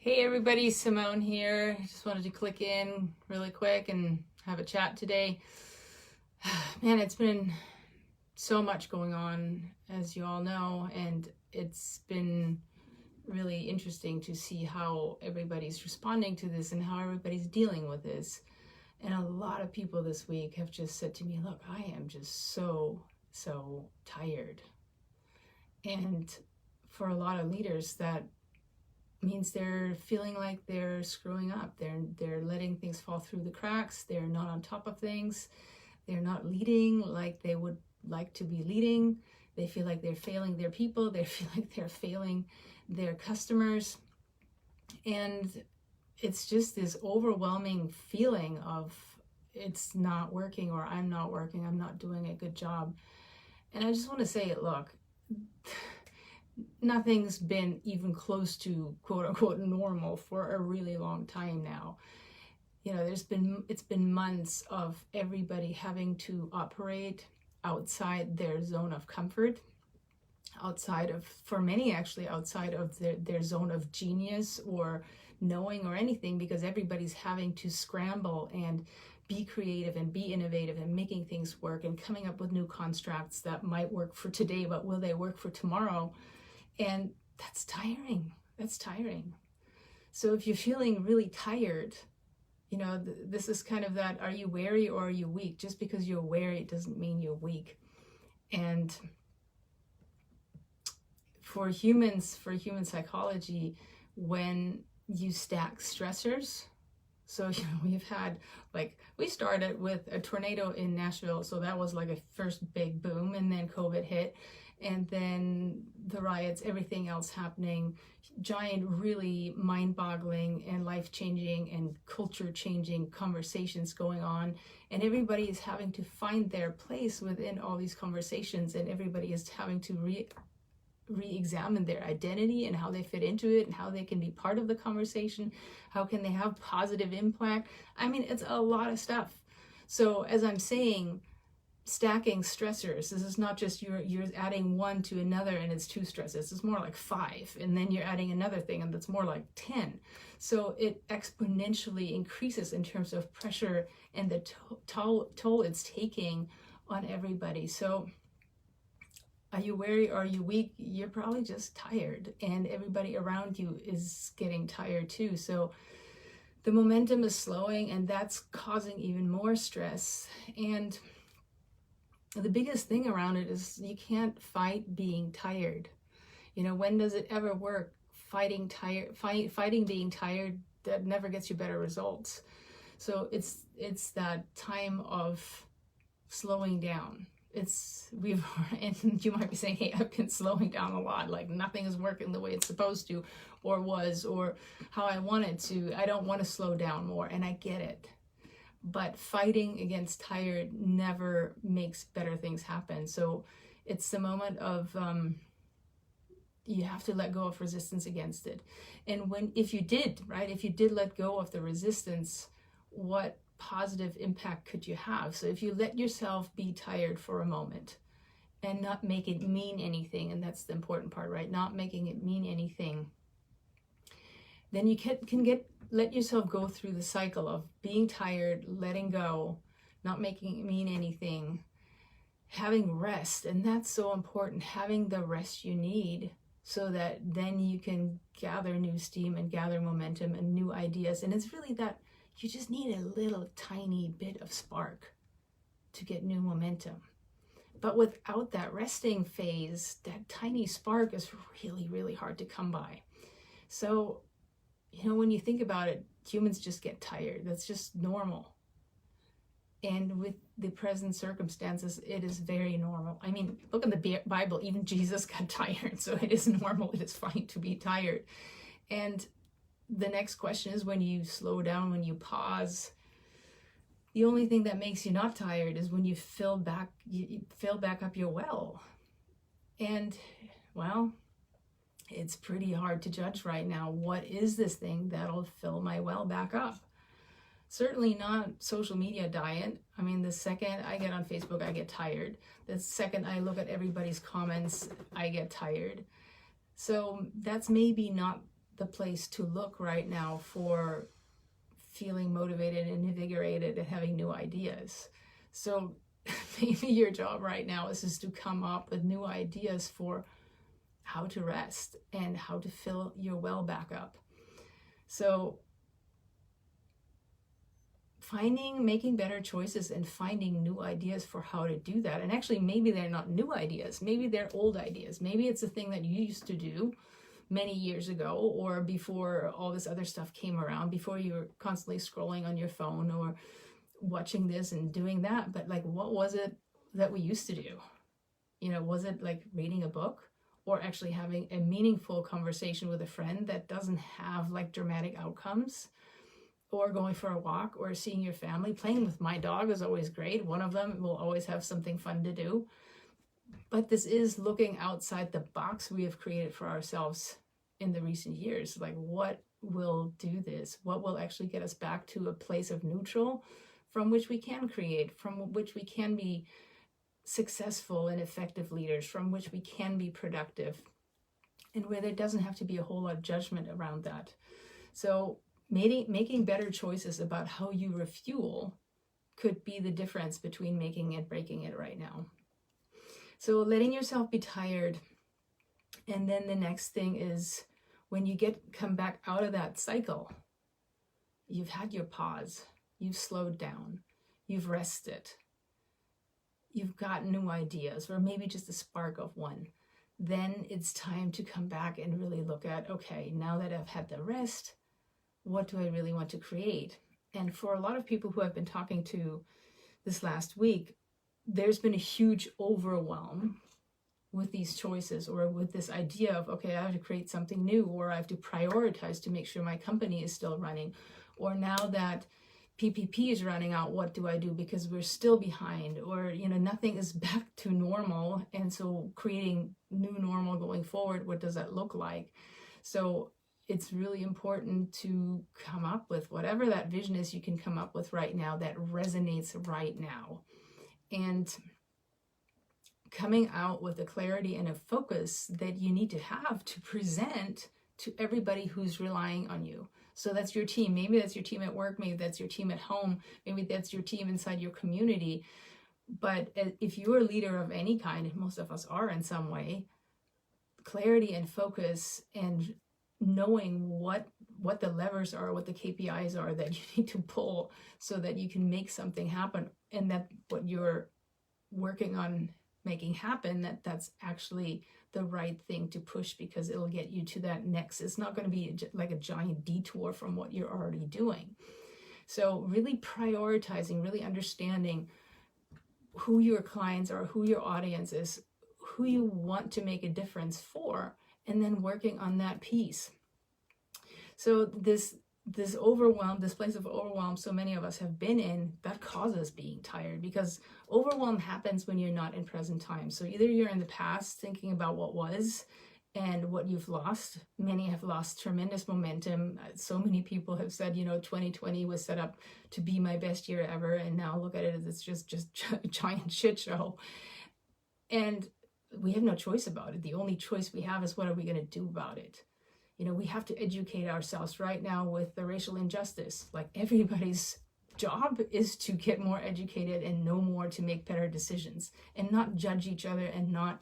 Hey everybody, Simone here. Just wanted to click in really quick and have a chat today. Man, it's been so much going on, as you all know, and it's been really interesting to see how everybody's responding to this and how everybody's dealing with this. And a lot of people this week have just said to me, look, I am just so tired. And for a lot of leaders, that means they're feeling like they're screwing up. They're letting things fall through the cracks. They're not on top of things. They're not leading like they would like to be leading. They feel like they're failing their people. They feel like they're failing their customers. And it's just this overwhelming feeling of it's not working, or I'm not working, I'm not doing a good job. And I just want to say, look, nothing's been even close to quote unquote normal for a really long time now. You know, it's been months of everybody having to operate outside their zone of comfort, outside of, for many actually, outside of their zone of genius or knowing or anything, because everybody's having to scramble and be creative and be innovative and making things work and coming up with new constructs that might work for today, but will they work for tomorrow? And that's tiring. That's tiring. So if you're feeling really tired, you know, this is kind of that, are you wary or are you weak? Just because you're wary, it doesn't mean you're weak. And for human psychology, when you stack stressors, so, you know, we've had, like, we started with a tornado in Nashville, so that was like a first big boom, and then COVID hit, and then the riots, everything else happening, giant, really mind-boggling and life-changing and culture-changing conversations going on, and everybody is having to find their place within all these conversations, and everybody is having to re-examine their identity and how they fit into it and how they can be part of the conversation, how can they have positive impact. I mean, it's a lot of stuff. So as I'm saying, stacking stressors, this is not just you're adding one to another and it's 2 stresses, it's more like 5, and then you're adding another thing and that's more like 10. So it exponentially increases in terms of pressure and the toll it's taking on everybody. So are you wary or are you weak? You're probably just tired, and everybody around you is getting tired too. So the momentum is slowing, and that's causing even more stress. And the biggest thing around it is you can't fight being tired. You know, when does it ever work? Fighting being tired, that never gets you better results. So it's that time of slowing down. And you might be saying, hey, I've been slowing down a lot, like nothing is working the way it's supposed to, or was, or how I wanted to. I don't want to slow down more, and I get it. But fighting against tired never makes better things happen. So it's the moment of, you have to let go of resistance against it. And if you did let go of the resistance, what positive impact could you have? So if you let yourself be tired for a moment and not make it mean anything, and that's the important part, right? Not making it mean anything, then you can let yourself go through the cycle of being tired, letting go, not making it mean anything, having rest. And that's so important, having the rest you need, so that then you can gather new steam and gather momentum and new ideas. And it's really that you just need a little tiny bit of spark to get new momentum. But without that resting phase, that tiny spark is really, really hard to come by. So, you know, when you think about it, humans just get tired. That's just normal. And with the present circumstances, it is very normal. I mean, look in the Bible, even Jesus got tired. So it is normal. It is fine to be tired. And the next question is, when you slow down, when you pause, the only thing that makes you not tired is when you fill back up your well. And, well, it's pretty hard to judge right now. What is this thing that'll fill my well back up? Certainly not social media diet. I mean, the second I get on Facebook, I get tired. The second I look at everybody's comments, I get tired. So that's maybe not the place to look right now for feeling motivated and invigorated and having new ideas. So maybe your job right now is just to come up with new ideas for how to rest and how to fill your well back up. So making better choices and finding new ideas for how to do that. And actually, maybe they're not new ideas. Maybe they're old ideas. Maybe it's a thing that you used to do many years ago, or before all this other stuff came around, before you were constantly scrolling on your phone or watching this and doing that. But like, what was it that we used to do? You know, was it like reading a book, or actually having a meaningful conversation with a friend that doesn't have like dramatic outcomes? Or going for a walk, or seeing your family? Playing with my dog is always great. One of them will always have something fun to do. But this is looking outside the box we have created for ourselves in the recent years. Like, what will do this? What will actually get us back to a place of neutral from which we can create, from which we can be successful and effective leaders, from which we can be productive, and where there doesn't have to be a whole lot of judgment around that. So making better choices about how you refuel could be the difference between making it, breaking it right now. So letting yourself be tired. And then the next thing is, when you come back out of that cycle, you've had your pause, you've slowed down, you've rested, you've got new ideas, or maybe just a spark of one. Then it's time to come back and really look at, okay, now that I've had the rest, what do I really want to create? And for a lot of people who I've been talking to this last week, there's been a huge overwhelm with these choices, or with this idea of, okay, I have to create something new, or I have to prioritize to make sure my company is still running. Or now that PPP is running out, what do I do because we're still behind? Or, you know, nothing is back to normal. And so creating new normal going forward, what does that look like? So it's really important to come up with whatever that vision is you can come up with right now that resonates right now. And coming out with a clarity and a focus that you need to have to present to everybody who's relying on you. So that's your team. Maybe that's your team at work. Maybe that's your team at home. Maybe that's your team inside your community. But if you're a leader of any kind, and most of us are in some way, clarity and focus and knowing what the levers are, what the KPIs are that you need to pull so that you can make something happen, and that what you're working on making happen, that's actually the right thing to push, because it'll get you to that next. It's not going to be like a giant detour from what you're already doing. So really prioritizing, really understanding who your clients are, who your audience is, who you want to make a difference for, and then working on that piece. So this overwhelm, this place of overwhelm so many of us have been in, that causes being tired, because overwhelm happens when you're not in present time. So either you're in the past thinking about what was and what you've lost. Many have lost tremendous momentum. So many people have said, 2020 was set up to be my best year ever, and now look at it as it's just a giant shit show. And we have no choice about it. The only choice we have is, what are we going to do about it? We have to educate ourselves right now with the racial injustice. Like, everybody's job is to get more educated and know more to make better decisions, and not judge each other, and not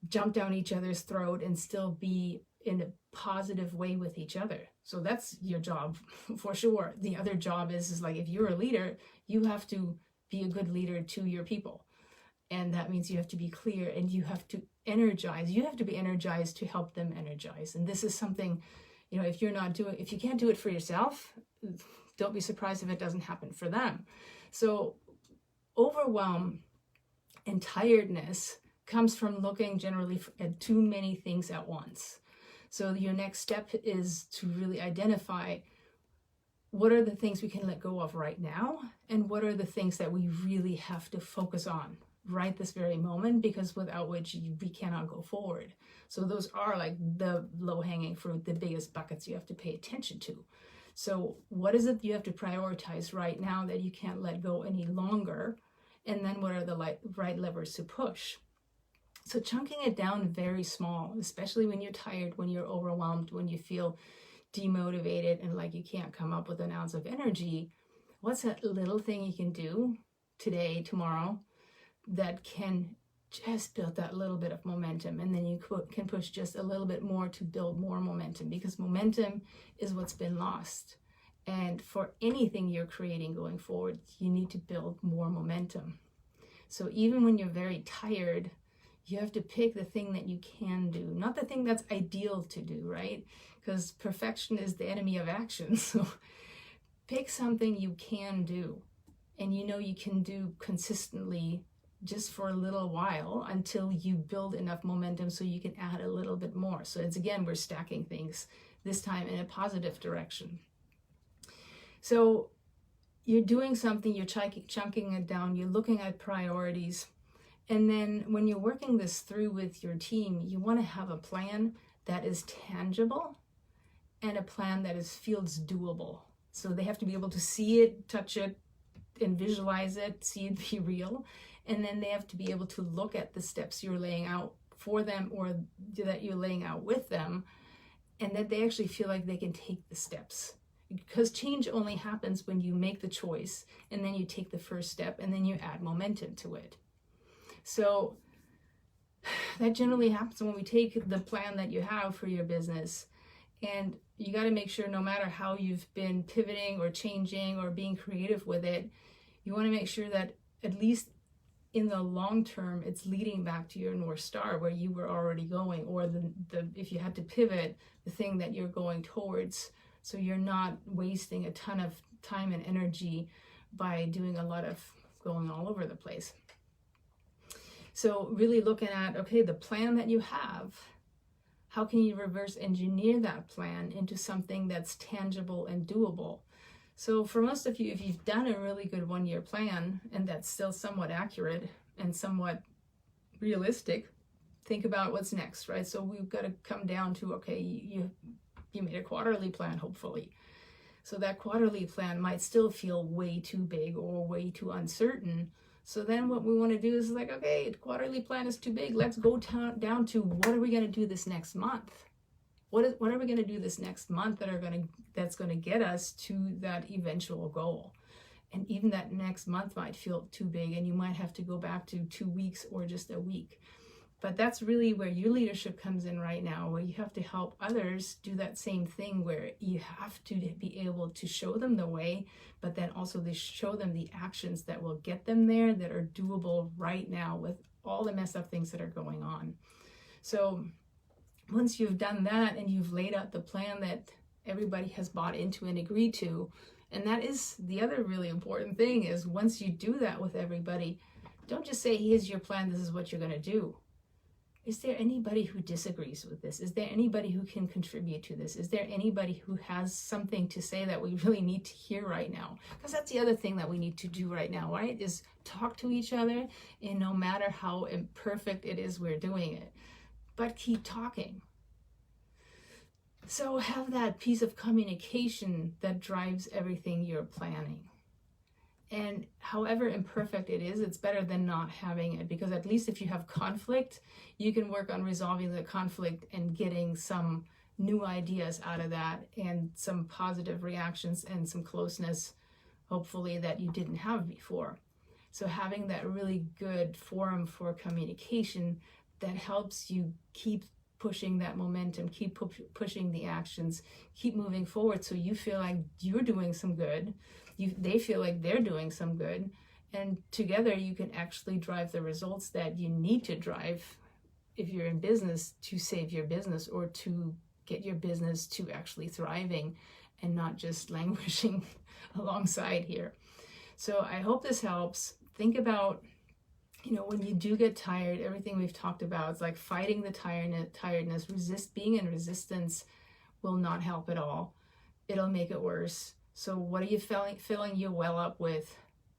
jump down each other's throat, and still be in a positive way with each other. So that's your job for sure. The other job is like, if you're a leader, you have to be a good leader to your people. And that means you have to be clear, and you have to energize. You have to be energized to help them energize. And this is something, if you can't do it for yourself, don't be surprised if it doesn't happen for them. So overwhelm and tiredness comes from looking generally at too many things at once. So your next step is to really identify, what are the things we can let go of right now, and what are the things that we really have to focus on right this very moment, because without which we cannot go forward. So those are like the low-hanging fruit, the biggest buckets you have to pay attention to. So what is it you have to prioritize right now that you can't let go any longer? And then what are the right levers to push? So chunking it down very small, especially when you're tired, when you're overwhelmed, when you feel demotivated and like you can't come up with an ounce of energy, what's that little thing you can do today, tomorrow, that can just build that little bit of momentum? And then you can push just a little bit more to build more momentum, because momentum is what's been lost. And for anything you're creating going forward, you need to build more momentum. So even when you're very tired, you have to pick the thing that you can do, not the thing that's ideal to do, right? Because perfection is the enemy of action. So pick something you can do, and you know you can do consistently just for a little while until you build enough momentum so you can add a little bit more. So it's, again, we're stacking things, this time in a positive direction. So you're doing something, you're chunking it down, you're looking at priorities. And then when you're working this through with your team, you want to have a plan that is tangible and a plan that feels doable. So they have to be able to see it, touch it, and visualize it, see it be real. And then they have to be able to look at the steps you're laying out for them, or that you're laying out with them, and that they actually feel like they can take the steps. Because change only happens when you make the choice, and then you take the first step, and then you add momentum to it. So that generally happens when we take the plan that you have for your business, and you got to make sure, no matter how you've been pivoting or changing or being creative with it, you want to make sure that at least in the long term, it's leading back to your North Star, where you were already going, or the if you had to pivot, the thing that you're going towards. So you're not wasting a ton of time and energy by doing a lot of going all over the place. So really looking at, okay, the plan that you have, how can you reverse engineer that plan into something that's tangible and doable? So for most of you, if you've done a really good one-year plan, and that's still somewhat accurate and somewhat realistic, think about what's next, right? So we've got to come down to, okay, you made a quarterly plan, hopefully. So that quarterly plan might still feel way too big or way too uncertain. So then what we want to do is like, okay, the quarterly plan is too big. Let's go down to, what are we going to do this next month? What are we going to do this next month that's going to get us to that eventual goal? And even that next month might feel too big, and you might have to go back to 2 weeks or just a week. But that's really where your leadership comes in right now, where you have to help others do that same thing, where you have to be able to show them the way, but then also they show them the actions that will get them there, that are doable right now with all the messed up things that are going on. So once you've done that and you've laid out the plan that everybody has bought into and agreed to, and that is the other really important thing, is once you do that with everybody, don't just say, here's your plan, this is what you're going to do. Is there anybody who disagrees with this? Is there anybody who can contribute to this? Is there anybody who has something to say that we really need to hear right now? Because that's the other thing that we need to do right now, right? Is talk to each other, and no matter how imperfect it is, we're doing it. But keep talking. So have that piece of communication that drives everything you're planning. And however imperfect it is, it's better than not having it, because at least if you have conflict, you can work on resolving the conflict and getting some new ideas out of that, and some positive reactions and some closeness, hopefully, that you didn't have before. So having that really good forum for communication that helps you keep pushing that momentum, keep pushing the actions, keep moving forward, so you feel like you're doing some good, they feel like they're doing some good, and together you can actually drive the results that you need to drive if you're in business, to save your business, or to get your business to actually thriving and not just languishing alongside here. So I hope this helps. Think about, when you do get tired, everything we've talked about, it's like fighting the tiredness. Being in resistance will not help at all. It'll make it worse. So what are you filling your well up with?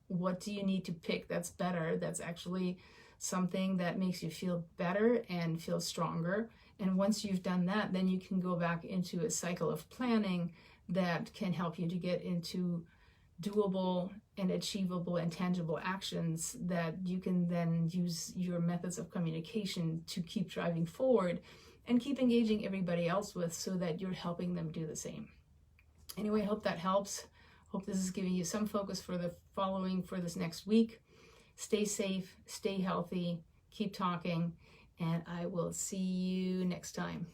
What do you need to pick that's better, that's actually something that makes you feel better and feel stronger? And once you've done that, then you can go back into a cycle of planning that can help you to get into doable and achievable and tangible actions that you can then use your methods of communication to keep driving forward and keep engaging everybody else with, so that you're helping them do the same. Anyway, I hope that helps. Hope this is giving you some focus for this next week. Stay safe, stay healthy, keep talking, and I will see you next time.